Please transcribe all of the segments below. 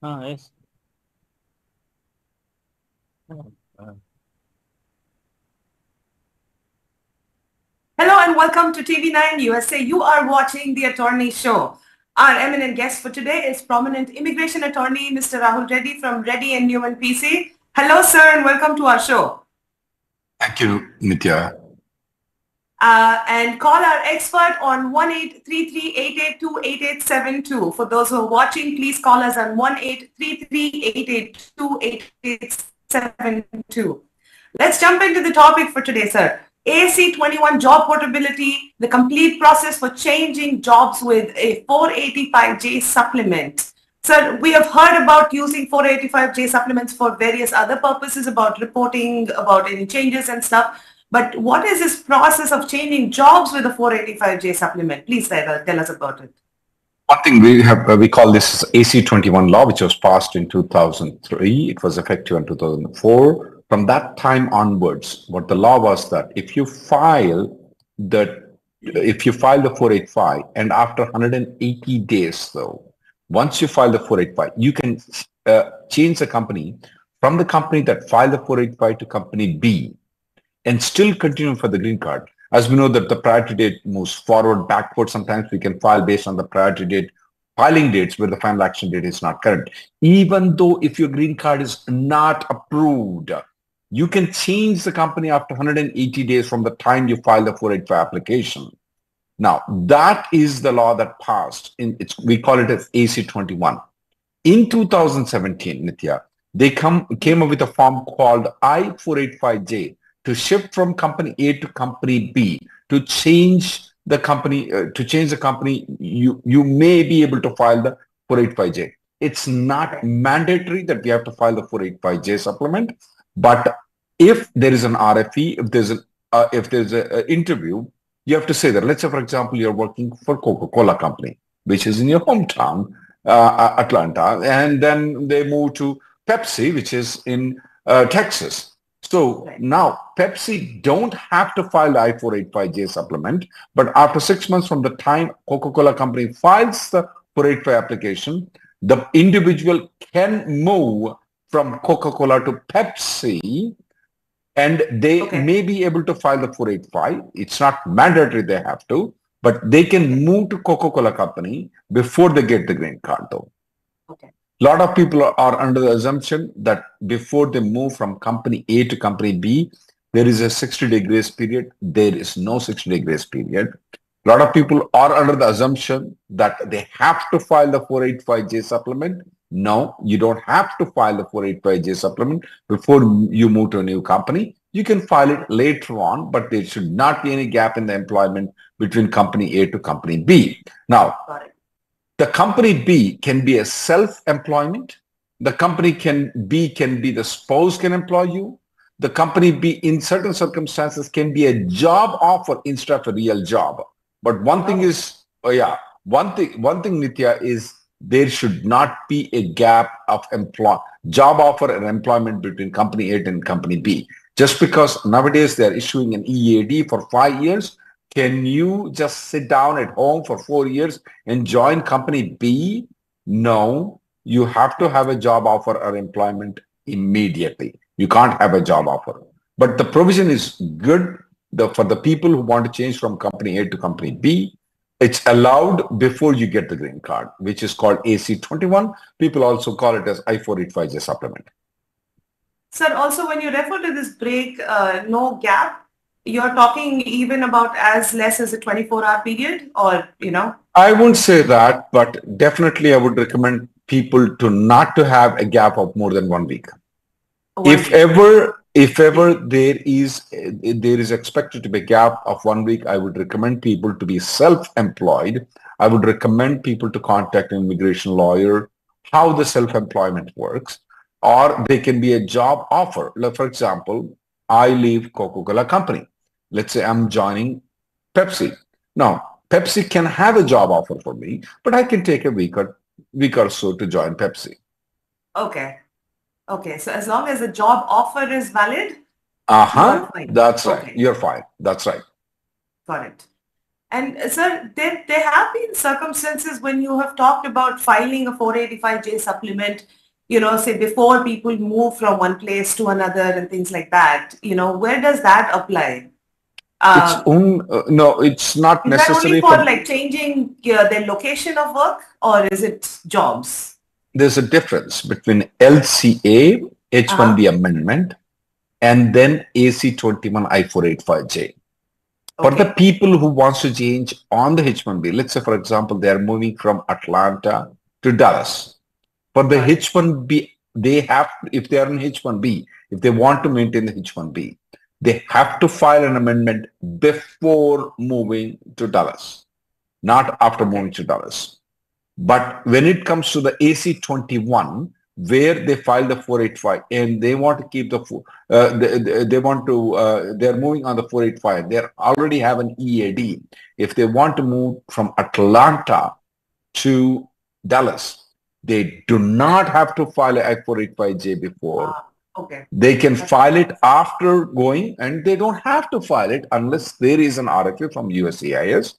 Yes. Oh, Hello and welcome to TV9 USA. You are watching The Attorney Show. Our eminent guest for today is prominent immigration attorney Mr. Rahul Reddy from Reddy and Newman PC. Hello, sir, and welcome to our show. Thank you, Nitya. And call our expert on 1-833-882-8872. For those who are watching, please call us on 1-833-882-8872. Let's jump into the topic for today, sir. AC21 job portability, the complete process for changing jobs with a 485J supplement. Sir, we have heard about using 485J supplements for various other purposes, about reporting, about any changes and stuff. But what is this process of changing jobs with a 485J supplement? Please tell us about it. One thing we call this AC21 law, which was passed in 2003. It was effective in 2004. From that time onwards, what the law was that if you file the 485 and after 180 days, though, once you file the 485, you can change the company from the company that filed the 485 to company B and still continue for the green card. As we know that the priority date moves forward, backward. Sometimes we can file based on the priority date filing dates where the final action date is not current. Even though if your green card is not approved, you can change the company after 180 days from the time you file the 485 application. Now, that is the law that passed. We call it as AC21. In 2017, Nitya, they came up with a form called I-485J to shift from company A to company B. To change the company, you may be able to file the 485J. It's not mandatory that we have to file the 485J supplement, but if there is an RFE, if there's an interview, you have to say that. Let's say, for example, you're working for Coca-Cola company, which is in your hometown, Atlanta, and then they move to Pepsi, which is in Texas. So now Pepsi don't have to file the I-485J supplement, but after 6 months from the time Coca-Cola company files the 485 application, the individual can move from Coca-Cola to Pepsi and they may be able to file the 485. It's not mandatory they have to, but they can move to Coca-Cola company before they get the green card though. Okay. A lot of people are under the assumption that before they move from company A to company B, there is a 60-day grace period. There is no 60-day grace period. A lot of people are under the assumption that they have to file the 485J supplement. No, you don't have to file the 485J supplement before you move to a new company. You can file it later on, but there should not be any gap in the employment between company A to company B. Now, the company B can be a self-employment. The company B can be the spouse can employ you. The company B in certain circumstances can be a job offer instead of a real job. But one thing is, one thing, Nitya, is there should not be a gap of job offer and employment between company A and company B. Just because nowadays they're issuing an EAD for 5 years, can you just sit down at home for 4 years and join company B? No, you have to have a job offer or employment immediately. You can't have a job offer. But the provision is good for the people who want to change from company A to company B. It's allowed before you get the green card, which is called AC21. People also call it as I-485J supplement. Sir, also when you refer to this break, no gap, you're talking even about as less as a 24-hour period or, I wouldn't say that, but definitely I would recommend people to not to have a gap of more than 1 week. If ever there is expected to be a gap of 1 week, I would recommend people to be self-employed. I would recommend people to contact an immigration lawyer, how the self-employment works, or they can be a job offer. Like, for example, I leave Coca-Cola company. Let's say I'm joining Pepsi. Now, Pepsi can have a job offer for me, but I can take a week or so to join Pepsi. Okay. Okay. So as long as the job offer is valid, you're fine. That's right. You're fine. That's right. Got it. And sir, there have been circumstances when you have talked about filing a 485J supplement, say before people move from one place to another and things like that. Where does that apply? It's no, it's not Is that only necessary for for. like changing their location of work, or is it jobs? There's a difference between LCA, H1B amendment, and then AC21 I-485J. For the Okay. people who wants to change on the H1B, let's say, for example, they are moving from Atlanta to Dallas. For the Got it. H1B, they have, if they are in H1B, if they want to maintain the H1B, they have to file an amendment before moving to Dallas, not after moving to Dallas. But when it comes to the AC21, where they file the 485 and they want to keep the, they're moving on the 485, they already have an EAD. If they want to move from Atlanta to Dallas, they do not have to file a I-485J before. Okay. They can file it after going, and they don't have to file it unless there is an RFA from USCIS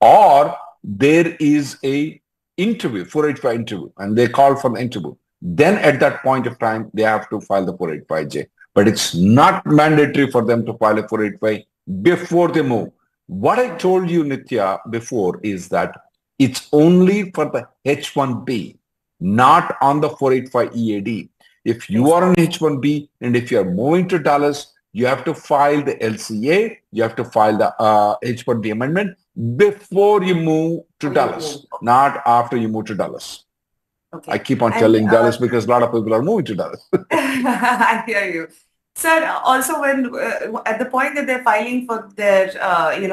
or there is a interview, 485 interview, and they call for the interview. Then at that point of time, they have to file the 485J. But it's not mandatory for them to file a 485 before they move. What I told you, Nitya, before is that it's only for the H1B, not on the 485 EAD. If you are on H1B and if you are moving to Dallas, you have to file the LCA, you have to file the H1B amendment before you move to Dallas, not after you move to Dallas. Okay. I keep on telling Dallas because a lot of people are moving to Dallas. I hear you. Sir, also when at the point that they're filing for their,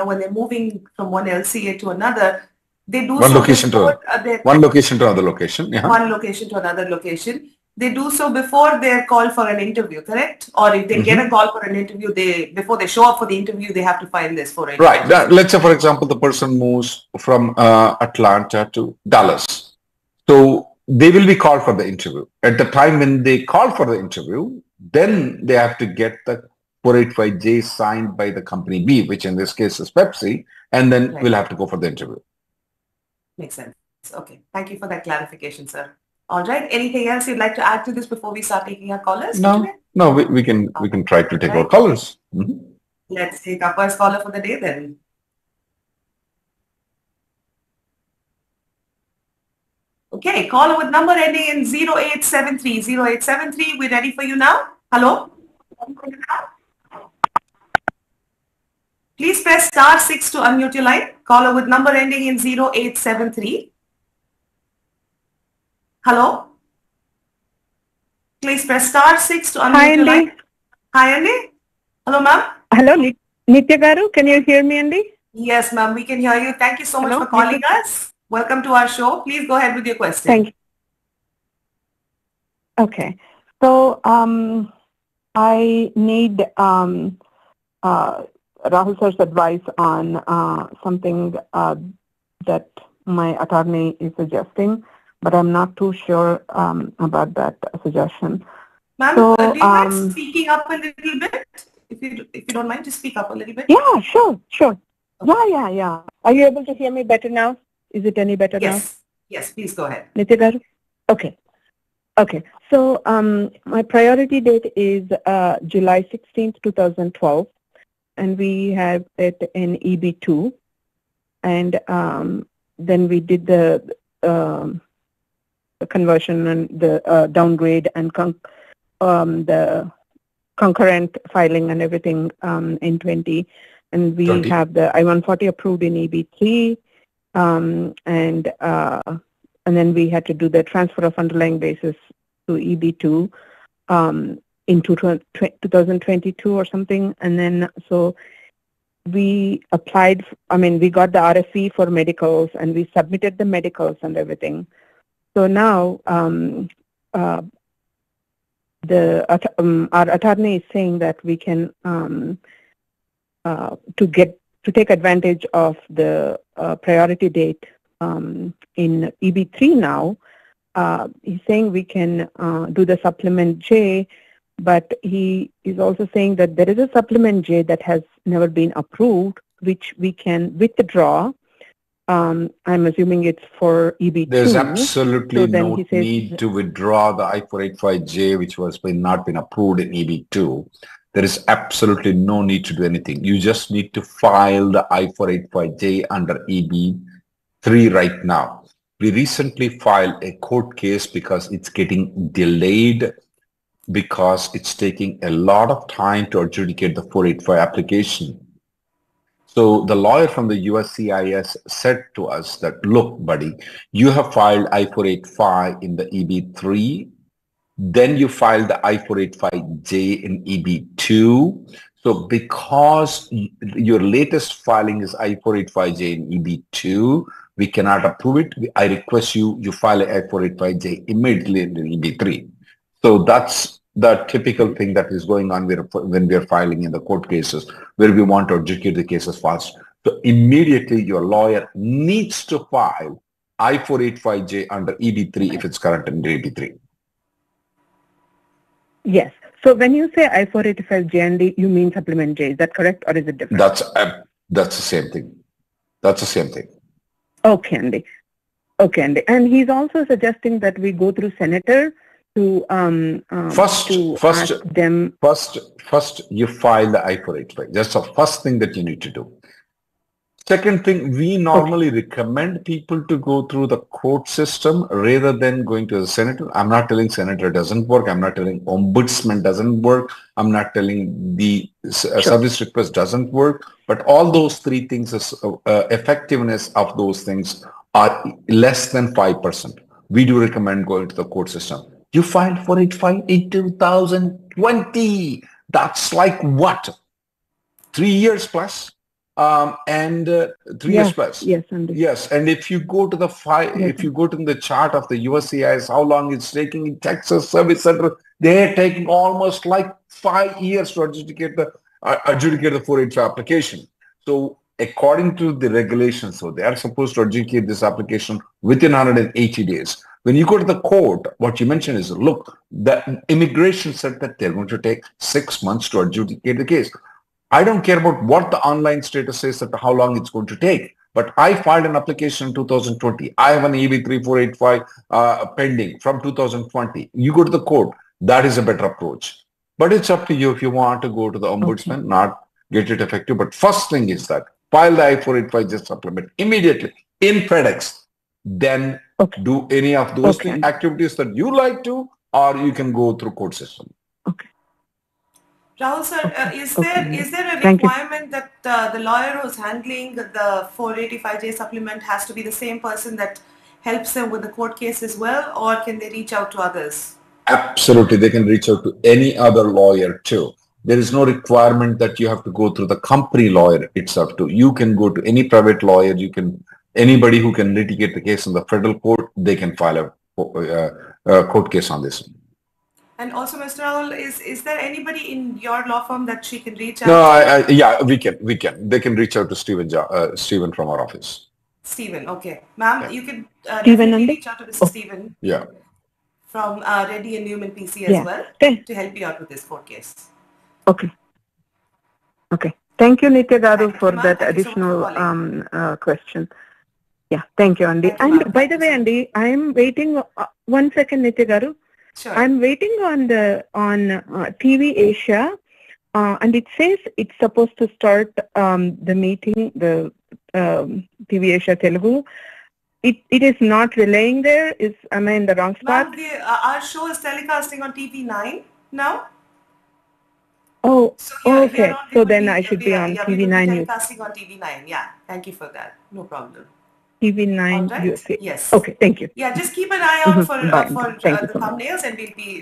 when they're moving from one LCA to another, they do one so location before, to one location to another location. Yeah. One location to another location. They do so before they're called for an interview, correct? Or if they get a call for an interview, before they show up for the interview, they have to file this for it. Right. Let's say, for example, the person moves from Atlanta to Dallas. So they will be called for the interview. At the time when they call for the interview, then they have to get the 485J signed by the company B, which in this case is Pepsi, and then we'll have to go for the interview. Makes sense. Okay. Thank you for that clarification, sir. All right. Anything else you'd like to add to this before we start taking our callers? No, we can try to take our callers. Let's take our first caller for the day then. Okay, caller with number ending in 0873. 0873, we're ready for you now. Hello? Please press *6 to unmute your line. Caller with number ending in 0873. Hello? Please press *6 to unmute your line. Hi, Andy. Hello, ma'am. Hello, Nitya Garu. Can you hear me, Andy? Yes, ma'am. We can hear you. Thank you so much for calling us. Welcome to our show. Please go ahead with your question. Thank you. Okay. So, I need Rahul sir's advice on something that my attorney is suggesting, but I'm not too sure about that suggestion. Ma'am, do you mind speaking up a little bit? If you don't mind, just speak up a little bit. Yeah, sure. Okay. Yeah. Are you able to hear me better now? Is it any better now? Yes, please go ahead. Nitya Garu? Okay. So my priority date is July 16th, 2012, and we have it in EB2, and then we did the conversion and the downgrade and the concurrent filing and everything in 20, and we have the I-140 approved in EB3, and then we had to do the transfer of underlying basis to EB2 in 2022 or something, and then so we applied. We got the RFE for medicals, and we submitted the medicals and everything. So now our attorney is saying that we can to take advantage of the priority date in EB3 now. He's saying we can do the supplement J, but he is also saying that there is a supplement J that has never been approved, which we can withdraw. I'm assuming it's for EB2. There's absolutely so no need to withdraw the I-485J, which was not been approved in EB2. There is absolutely no need to do anything. You just need to file the I-485J under EB3 right now. We recently filed a court case because it's getting delayed because it's taking a lot of time to adjudicate the 485 application. So the lawyer from the USCIS said to us that, look, buddy, you have filed I-485 in the EB3, then you filed the I-485J in EB2. So because your latest filing is I-485J in EB2, we cannot approve it. I request you file an I-485J immediately in EB3. So that's the typical thing that is going on when we are filing in the court cases, where we want to adjudicate the cases fast. So immediately your lawyer needs to file I-485J under EB3 if it's current under EB3. Yes. So when you say I-485J and D, you mean supplement J, is that correct, or is it different? That's the same thing. That's the same thing. Okay, Andy. Okay, Andy. And he's also suggesting that we go through Senator to First, ask them. First, you file the I-485. That's the first thing that you need to do. Second thing, we normally recommend people to go through the court system rather than going to the senator. I'm not telling senator doesn't work. I'm not telling ombudsman doesn't work. I'm not telling the service request doesn't work. But all those three things, effectiveness of those things are less than 5%. We do recommend going to the court system. You filed 485 in 2020. That's like what? 3 years plus? 3 years plus. Yes, Andy. Yes, and if you go to the if you go to the chart of the USCIS, how long it's taking in Texas Service Center, they're taking almost like 5 years to adjudicate the 485 application. So according to the regulations, so they are supposed to adjudicate this application within 180 days. When you go to the court, what you mentioned is, look, the immigration said that they're going to take 6 months to adjudicate the case. I don't care about what the online status says that how long it's going to take. But I filed an application in 2020. I have an EB3 485 pending from 2020. You go to the court. That is a better approach. But it's up to you if you want to go to the ombudsman, not get it effective. But first thing is that file the I-485 just supplement immediately in FedEx. Then do any of those activities that you like to, or you can go through court system. Rahul sir, is there a requirement that the lawyer who's handling the 485J supplement has to be the same person that helps them with the court case as well, or can they reach out to others? Absolutely, they can reach out to any other lawyer too. There is no requirement that you have to go through the company lawyer itself too. You can go to any private lawyer. You can anybody who can litigate the case in the federal court. They can file a court case on this. And also, Mr. Rahul, is there anybody in your law firm that she can reach out to? Yeah, we can. They can reach out to Stephen from our office. Stephen, okay. Ma'am, you can definitely reach out to Mr. Stephen. Yeah. From Reddy and Newman PC as well to help you out with this court case. Okay. Thank you, Nitya Garu, for that additional question. Yeah, thank you, Andy. And by the way, Andy, I am waiting. 1 second, Nitya Garu. Sure. I'm waiting on TV Asia, and it says it's supposed to start the meeting, the TV Asia Telugu. It is not relaying there. Am I in the wrong spot? Our show is telecasting on TV9 now. Oh, so okay. So then I should be on TV9. Telecasting on TV9. Yeah, thank you for that. No problem. TV9 right. USA. Yes. Okay, thank you. Yeah, just keep an eye out for the thumbnails, and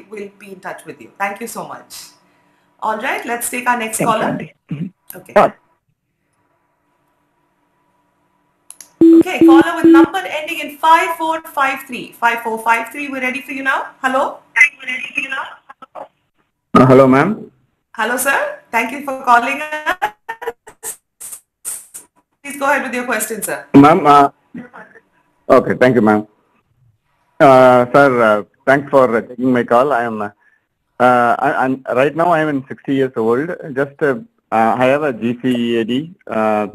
we'll be in touch with you. Thank you so much. All right, let's take our next caller. Okay. Okay, caller with number ending in 5453. 5453, we're ready for you now. Hello? Hello, ma'am. Hello, sir. Thank you for calling us. Please go ahead with your question, sir. Ma'am, okay, thank you, ma'am. Sir, thanks for taking my call. I'm right now I'm 60 years old. Just I have a GCEAD.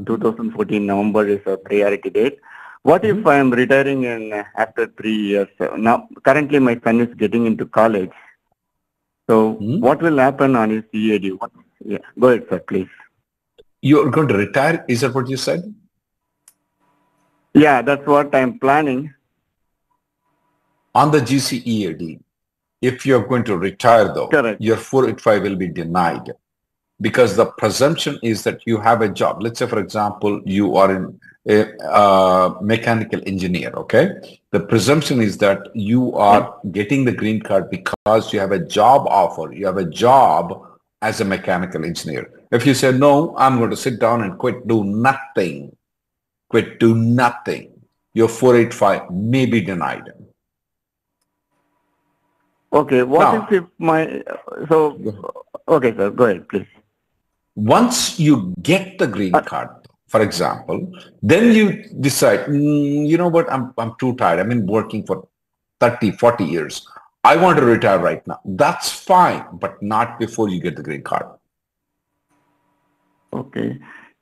2014 November is a priority date. What if I am retiring in after 3 years? Now, currently my son is getting into college. So what will happen on his EAD? Yeah, go ahead, sir, please. You're going to retire? Is that what you said? Yeah, that's what I'm planning. On the GCEAD, if you're going to retire though, Correct. your 485 will be denied because the presumption is that you have a job. Let's say, for example, you are in a mechanical engineer, okay? The presumption is that you are getting the green card because you have a job offer. You have a job as a mechanical engineer. If you say, no, I'm going to sit down and quit, do nothing, your 485 may be denied. Okay, what if my, okay, sir, go ahead, please. Once you get the green card, for example, then you decide, you know what, I'm too tired. I've been working for 30, 40 years. I want to retire right now. That's fine, but not before you get the green card. Okay.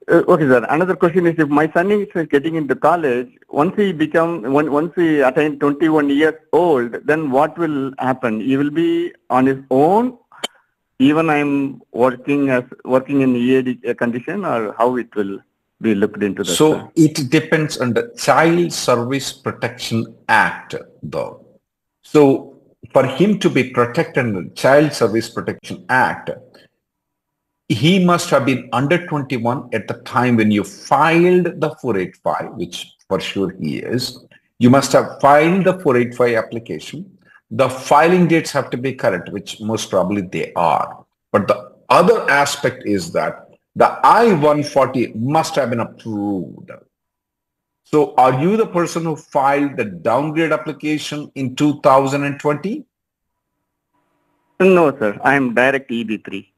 Okay, sir. Another question is, if my son is getting into college, once he attains 21 years old, then what will happen? He will be on his own, even I'm working in EAD condition, or how it will be looked into that? So sir? it depends on the Child Service Protection Act, though. So for him to be protected under the Child Service Protection Act, he must have been under 21 at the time when you filed the 485, which for sure he is. You must have filed the 485 application. The filing dates have to be correct, which most probably they are. But the other aspect is that the I-140 must have been approved. So are you the person who filed the downgrade application in 2020? No, sir. I'm direct EB3.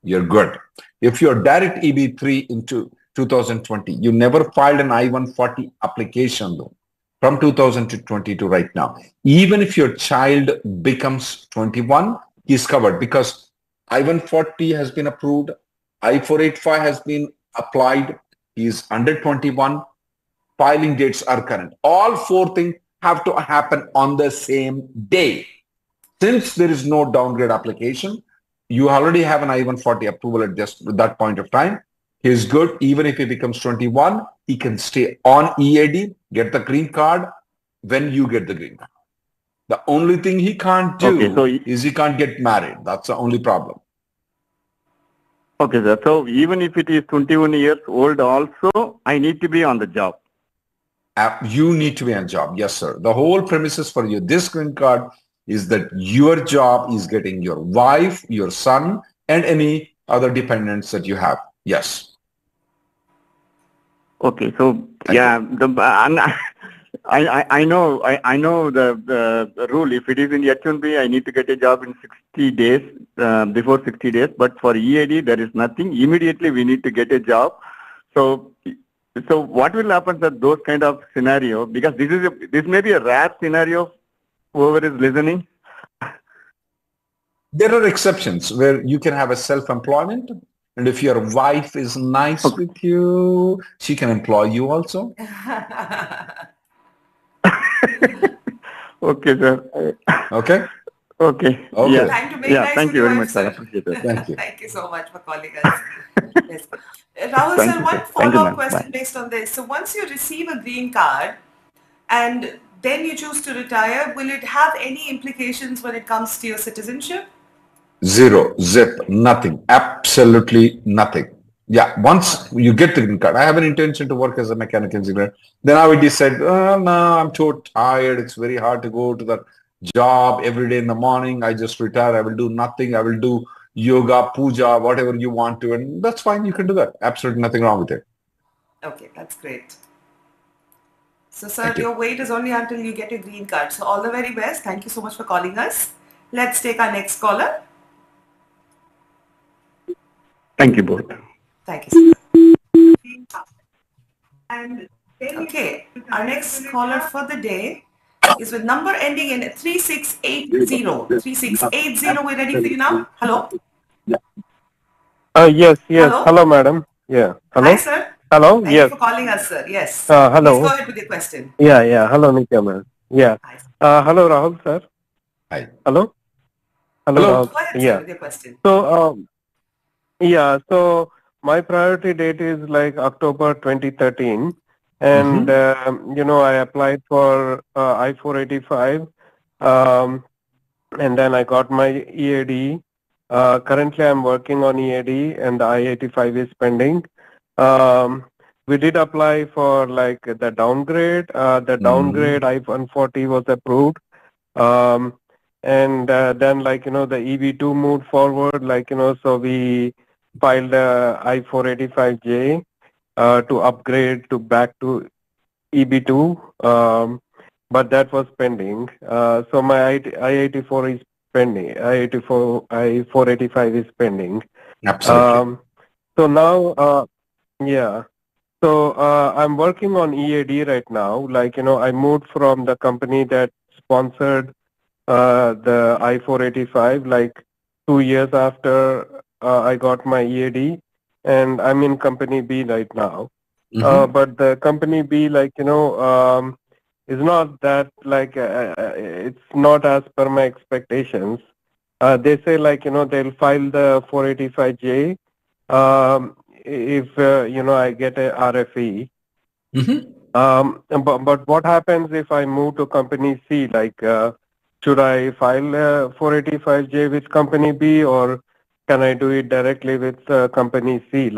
You're good. If you're direct EB3 into 2020, you never filed an I-140 application though, from 2020 to right now. Even if your child becomes 21, he's covered because I-140 has been approved, I-485 has been applied, he's under 21, filing dates are current. All four things have to happen on the same day. Since there is no downgrade application, you already have an I-140 approval at just that point of time. He's good. Even if he becomes 21, he can stay on EAD, get the green card when you get the green card. The only thing he can't do is he can't get married. That's the only problem. Okay, sir. So even if it is 21 years old also, I need to be on the job. You need to be on job. Yes, sir. The whole premises for you, this green card, is that your job is getting your wife, your son, and any other dependents that you have. Yes. Okay. So I know the rule. If it is in H1B, I need to get a job in 60 days, before 60 days. But for EAD, there is nothing. Immediately, we need to get a job. So what will happen to those kind of scenario? Because this may be a rare scenario. Whoever is listening. There are exceptions where you can have a self-employment, and if your wife is nice with you, she can employ you also. Okay, sir. Okay. Okay. Okay. Time to make nice thank you very much, sir. sir. Appreciate it. Thank you. Thank you so much for calling us. Yes. Rahul, sir, one follow-up question based on this. So once you receive a green card and then you choose to retire, will it have any implications when it comes to your citizenship? Zero, zip, nothing, absolutely nothing. Yeah, once you get the green card, I have an intention to work as a mechanical engineer. Then I would decide, oh, no, I'm too tired. It's very hard to go to the job every day in the morning. I just retire. I will do nothing. I will do yoga, puja, whatever you want to. And that's fine. You can do that. Absolutely nothing wrong with it. Okay, that's great. So, sir, your wait is only until you get your green card. So, all the very best. Thank you so much for calling us. Let's take our next caller. Thank you both. Thank you, sir. And okay, our next caller for the day is with number ending in 3680. 3680, we're ready for you now. Hello? Yes. Hello? Hello, madam. Yeah. Hi, Hello. sir. Hello. Thank you Yes. for calling us, sir. Yes. Please go Hello. ahead with your question. Yeah. Hello, Nitya, ma'am. Yeah. Hi, sir. Hello, Rahul, sir. Hi. Hello. Hello, Hello. Rahul. Go ahead, sir, Yeah. with your question. So, so my priority date is like October 2013. And, I applied for I-485. And then I got my EAD. Currently, I'm working on EAD, and the I-85 is pending. We did apply for like the downgrade. The downgrade I-140 was approved. And then the EB2 moved forward, so we filed I-485J to upgrade to back to EB2. But that was pending. So my I-84 is pending. I-485 is pending. Absolutely. So now, yeah. So I'm working on EAD right now. I moved from the company that sponsored the I-485 like 2 years after I got my EAD, and I'm in company B right now. But the company B, is not that it's not as per my expectations. They say they'll file the 485J if I get a RFE. But what happens if I move to company C? Should I file 485J with company B, or can I do it directly with company C?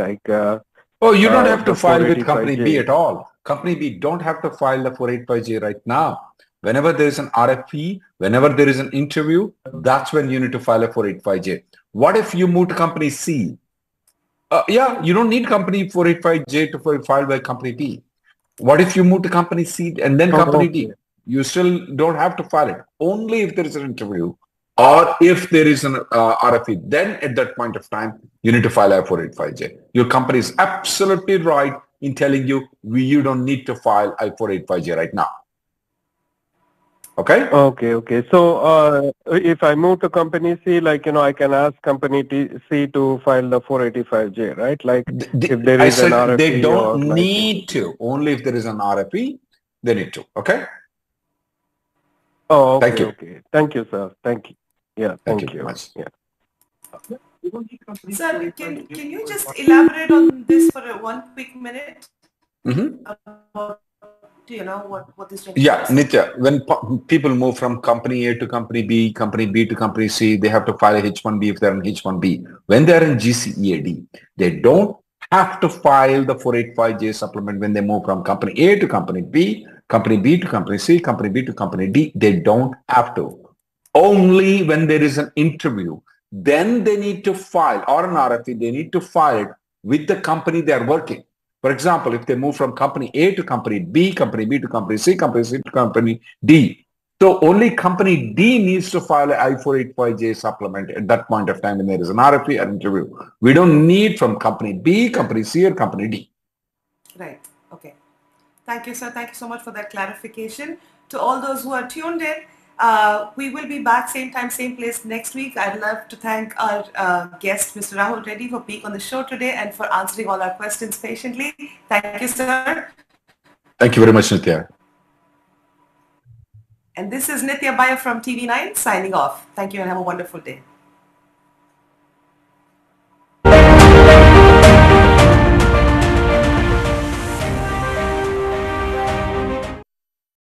Oh, you don't have to The file with company B 485J. at all. Company B don't have to file the 485J right now. Whenever there is an RFP, whenever there is an interview, that's when you need to file a 485J. What if you move to company C? Yeah, you don't need company 485J to file by company B. What if you move to company C and then company Okay. D? You still don't have to file it. Only if there is an interview or if there is an RFP, then at that point of time, you need to file I-485J. Your company is absolutely right in telling you you don't need to file I-485J right now. Okay? Okay. So if I move to company C, I can ask company C to file the 485J, right? If there I is an said they RFE don't or need to. Only if there is an RFP, they need to. Okay? Oh, Thank you. okay. Thank you, sir. Thank you. Yeah, Thank you thank very you. much. Yeah. Sir, can you just elaborate on this for one quick minute? About, what this gentleman Yeah, said? Nitya, when people move from company A to company B to company C, they have to file a H1B if they're in H1B. When they're in GCEAD, they don't have to file the 485J supplement when they move from company A to company B to company C, company B to company D. They don't have to. Only when there is an interview, then they need to file, or an RFP, they need to file it with the company they are working. For example, if they move from company A to company B to company C to company D. So only company D needs to file an I-485J supplement at that point of time when there is an RFP or interview. We don't need from company B, company C, or company D. Right. Okay. Thank you, sir. Thank you so much for that clarification. To all those who are tuned in, we will be back same time, same place next week. I'd love to thank our guest, Mr. Rahul Reddy, for being on the show today and for answering all our questions patiently. Thank you, sir. Thank you very much, Nitya. And this is Nitya Bayo from TV9 signing off. Thank you and have a wonderful day.